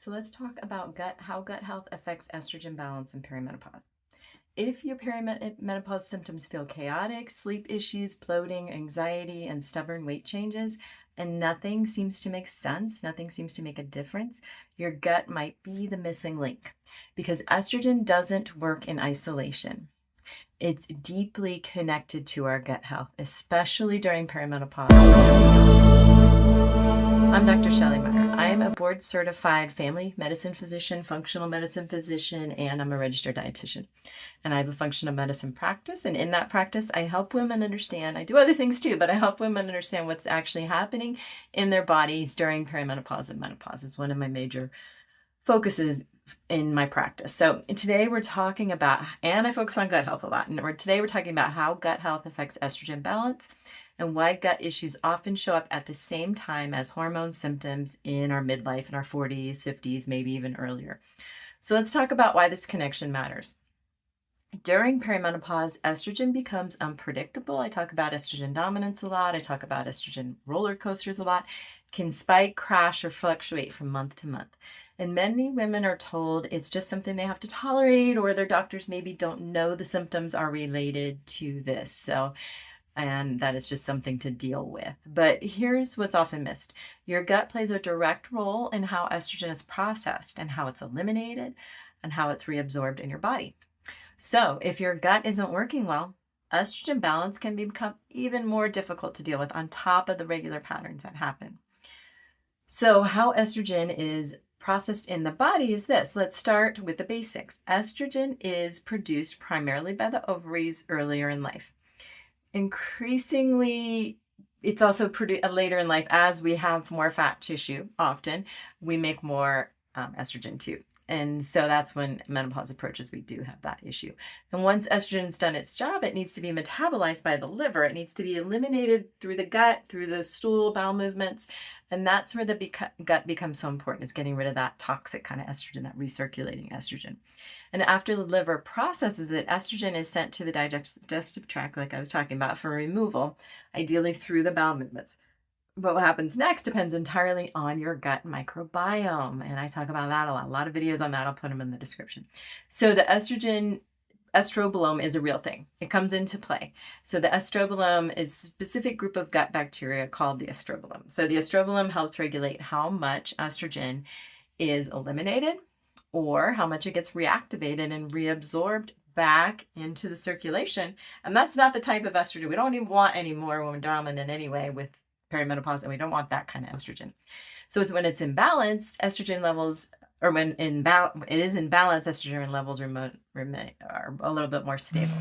So let's talk about how gut health affects estrogen balance in perimenopause. If your perimenopause symptoms feel chaotic, sleep issues, bloating, anxiety, and stubborn weight changes, and nothing seems to make sense, nothing seems to make a difference, your gut might be the missing link because estrogen doesn't work in isolation. It's deeply connected to our gut health, especially during perimenopause. I'm Dr. Shelley Meyer. I am a board-certified family medicine physician, functional medicine physician, and I'm a registered dietitian. And I have a functional medicine practice, and in that practice, I help women understand, I do other things too, but I help women understand what's actually happening in their bodies during perimenopause and menopause. Is one of my major focuses in my practice. So today we're talking about, and I focus on gut health a lot, and today we're talking about how gut health affects estrogen balance and why gut issues often show up at the same time as hormone symptoms in our midlife, in our 40s, 50s, maybe even earlier. So let's talk about why this connection matters. During perimenopause, estrogen becomes unpredictable. I talk about estrogen dominance a lot. I talk about estrogen roller coasters a lot. Can spike, crash, or fluctuate from month to month. And many women are told it's just something they have to tolerate, or their doctors maybe don't know the symptoms are related to this. And that is just something to deal with. But here's what's often missed. Your gut plays a direct role in how estrogen is processed and how it's eliminated and how it's reabsorbed in your body. So if your gut isn't working well, estrogen balance can become even more difficult to deal with on top of the regular patterns that happen. So how estrogen is processed in the body is this. Let's start with the basics. Estrogen is produced primarily by the ovaries earlier in life. Increasingly, it's also produced later in life as we have more fat tissue. Often we make more estrogen too. And so that's when menopause approaches, we do have that issue. And once estrogen's done its job, it needs to be metabolized by the liver. It needs to be eliminated through the gut, through the stool, bowel movements. And that's where the gut becomes so important, is getting rid of that toxic kind of estrogen, that recirculating estrogen. And after the liver processes it, estrogen is sent to the digestive tract, like I was talking about, for removal, ideally through the bowel movements. But what happens next depends entirely on your gut microbiome. And I talk about that a lot. A lot of videos on that. I'll put them in the description. So the estrobolome is a real thing. It comes into play. So the estrobolome is a specific group of gut bacteria called the estrobolome. So the estrobolome helps regulate how much estrogen is eliminated or how much it gets reactivated and reabsorbed back into the circulation. And that's not the type of estrogen we don't even want anymore when we're dominant anyway with perimenopause, and we don't want that kind of estrogen. So it's when it's imbalanced, estrogen levels, or when it is in balance, estrogen levels are a little bit more stable.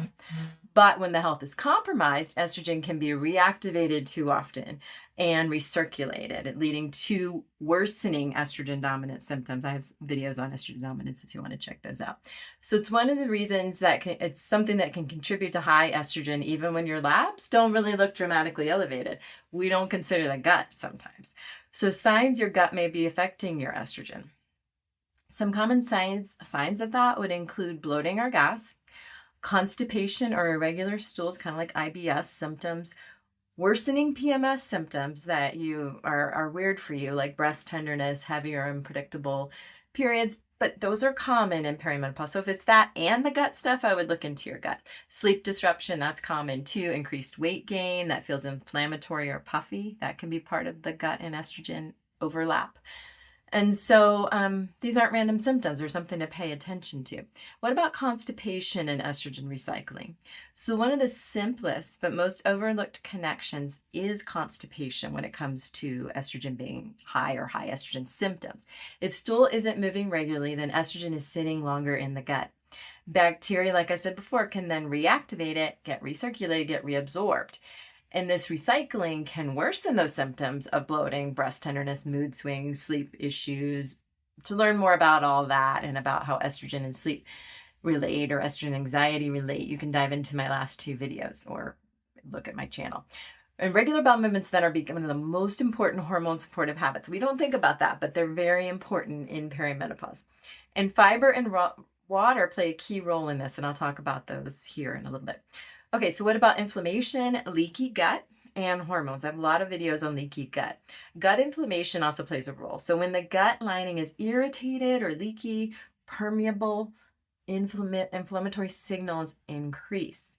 But when the health is compromised, estrogen can be reactivated too often and recirculated, leading to worsening estrogen dominant symptoms. I have videos on estrogen dominance if you want to check those out. So it's one of the reasons that it's something that can contribute to high estrogen even when your labs don't really look dramatically elevated. We don't consider the gut sometimes. So signs your gut may be affecting your estrogen. Some common signs of that would include bloating or gas, constipation or irregular stools, kind of like IBS symptoms, worsening PMS symptoms that are weird for you, like breast tenderness, heavier, unpredictable periods, but those are common in perimenopause. So if it's that and the gut stuff, I would look into your gut. Sleep disruption, that's common too. Increased weight gain, that feels inflammatory or puffy, that can be part of the gut and estrogen overlap. And so these aren't random symptoms or something to pay attention to. What about constipation and estrogen recycling? So one of the simplest but most overlooked connections is constipation when it comes to estrogen being high or high estrogen symptoms. If stool isn't moving regularly, then estrogen is sitting longer in the gut. Bacteria, like I said before, can then reactivate it, get recirculated, get reabsorbed. And this recycling can worsen those symptoms of bloating, breast tenderness, mood swings, sleep issues. To learn more about all that and about how estrogen and sleep relate or estrogen anxiety relate, you can dive into my last two videos or look at my channel. And regular bowel movements then are one of the most important hormone supportive habits. We don't think about that, but they're very important in perimenopause. And fiber and water play a key role in this, and I'll talk about those here in a little bit. Okay, so what about inflammation, leaky gut, and hormones. I have a lot of videos on leaky gut. Gut inflammation also plays a role. So when the gut lining is irritated or leaky, permeable, inflammatory signals increase.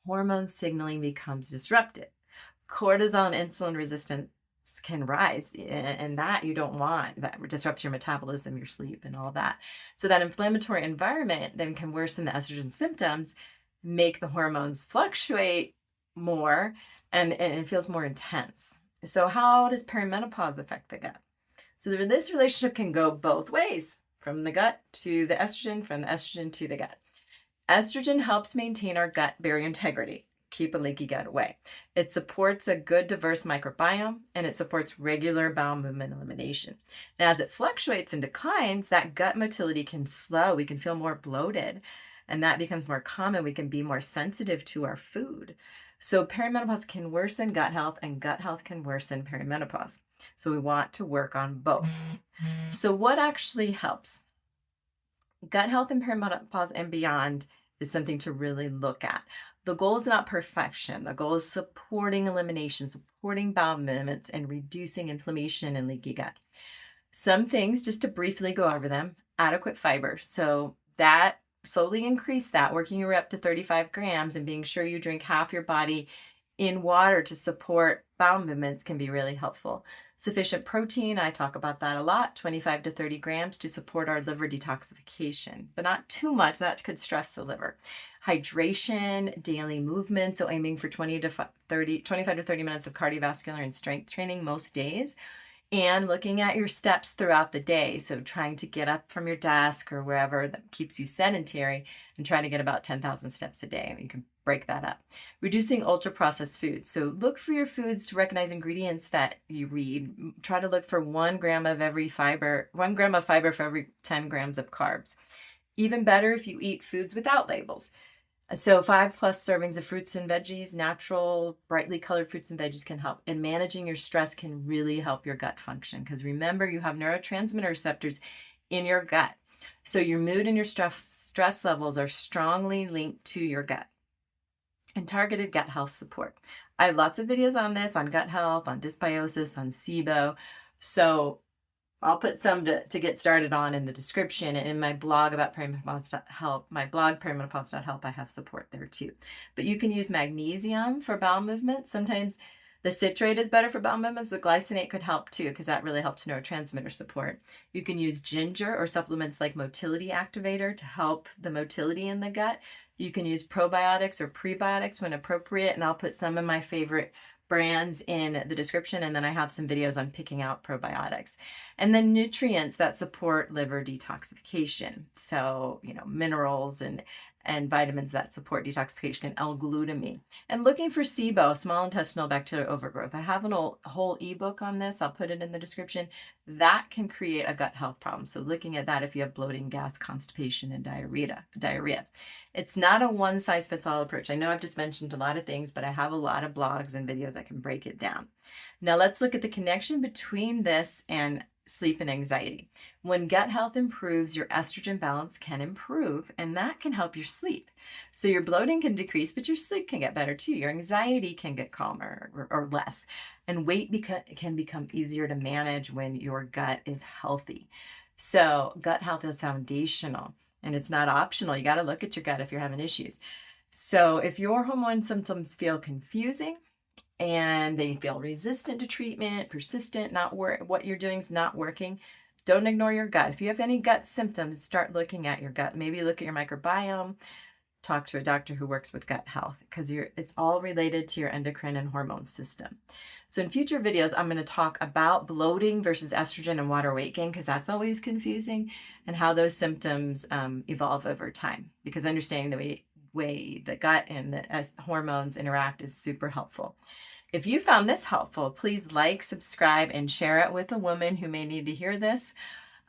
Hormone signaling becomes disrupted. Cortisol and insulin resistance can rise, and that you don't want. That disrupts your metabolism, your sleep, and all that. So that inflammatory environment then can worsen the estrogen symptoms, make the hormones fluctuate more, and it feels more intense. So how does perimenopause affect the gut? So this relationship can go both ways, from the gut to the estrogen, from the estrogen to the gut. Estrogen helps maintain our gut barrier integrity, keep a leaky gut away. It supports a good, diverse microbiome, and it supports regular bowel movement elimination. And as it fluctuates and declines, that gut motility can slow. We can feel more bloated, and that becomes more common. We can be more sensitive to our food. So perimenopause can worsen gut health, and gut health can worsen perimenopause. So we want to work on both. So what actually helps? Gut health and perimenopause and beyond is something to really look at. The goal is not perfection. The goal is supporting elimination, supporting bowel movements, and reducing inflammation and leaky gut. Some things, just to briefly go over them: adequate fiber. So that, slowly increase that, working your way up to 35 grams and being sure you drink half your body in water to support bowel movements can be really helpful. Sufficient protein, I talk about that a lot, 25 to 30 grams to support our liver detoxification, but not too much. That could stress the liver. Hydration, daily movement, so aiming for 25 to 30 minutes of cardiovascular and strength training most days, and looking at your steps throughout the day. So trying to get up from your desk or wherever that keeps you sedentary and try to get about 10,000 steps a day. You can break that up. Reducing ultra-processed foods. So look for your foods to recognize ingredients that you read. Try to look for 1 gram of fiber for every 10 grams of carbs. Even better if you eat foods without labels. So 5+ servings of fruits and veggies, natural, brightly colored fruits and veggies can help. And managing your stress can really help your gut function, because remember, you have neurotransmitter receptors in your gut. So your mood and your stress levels are strongly linked to your gut. And targeted gut health support. I have lots of videos on this, on gut health, on dysbiosis, on SIBO. So I'll put some to get started on in the description, and in my blog about perimenopause.help, my blog perimenopause.help, I have support there too. But you can use magnesium for bowel movement. Sometimes the citrate is better for bowel movements. The glycinate could help too, because that really helps neurotransmitter support. You can use ginger or supplements like motility activator to help the motility in the gut. You can use probiotics or prebiotics when appropriate, and I'll put some of my favorite brands in the description, and then I have some videos on picking out probiotics. And then nutrients that support liver detoxification. So, minerals and vitamins that support detoxification, and L-glutamine. And looking for SIBO, small intestinal bacterial overgrowth. I have a whole ebook on this. I'll put it in the description. That can create a gut health problem. So looking at that if you have bloating, gas, constipation, and diarrhea. It's not a one-size-fits-all approach. I know I've just mentioned a lot of things, but I have a lot of blogs and videos that can break it down. Now let's look at the connection between this and sleep and anxiety. When gut health improves, your estrogen balance can improve, and that can help your sleep. So your bloating can decrease, but your sleep can get better too. Your anxiety can get calmer or less, and weight can become easier to manage when your gut is healthy. So gut health is foundational, and it's not optional. You got to look at your gut if you're having issues. So if your hormone symptoms feel confusing, and they feel resistant to treatment, persistent, what you're doing is not working, don't ignore your gut. If you have any gut symptoms, start looking at your gut. Maybe look at your microbiome, talk to a doctor who works with gut health, because it's all related to your endocrine and hormone system. So in future videos, I'm going to talk about bloating versus estrogen and water weight gain, because that's always confusing, and how those symptoms evolve over time, because understanding the way the gut and the hormones interact is super helpful. If you found this helpful, please like, subscribe, and share it with a woman who may need to hear this.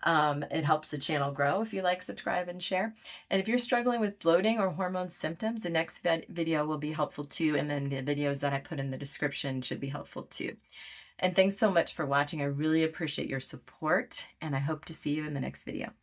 It helps the channel grow if you like, subscribe, and share. And if you're struggling with bloating or hormone symptoms, the next video will be helpful too. And then the videos that I put in the description should be helpful too. And thanks so much for watching. I really appreciate your support, and I hope to see you in the next video.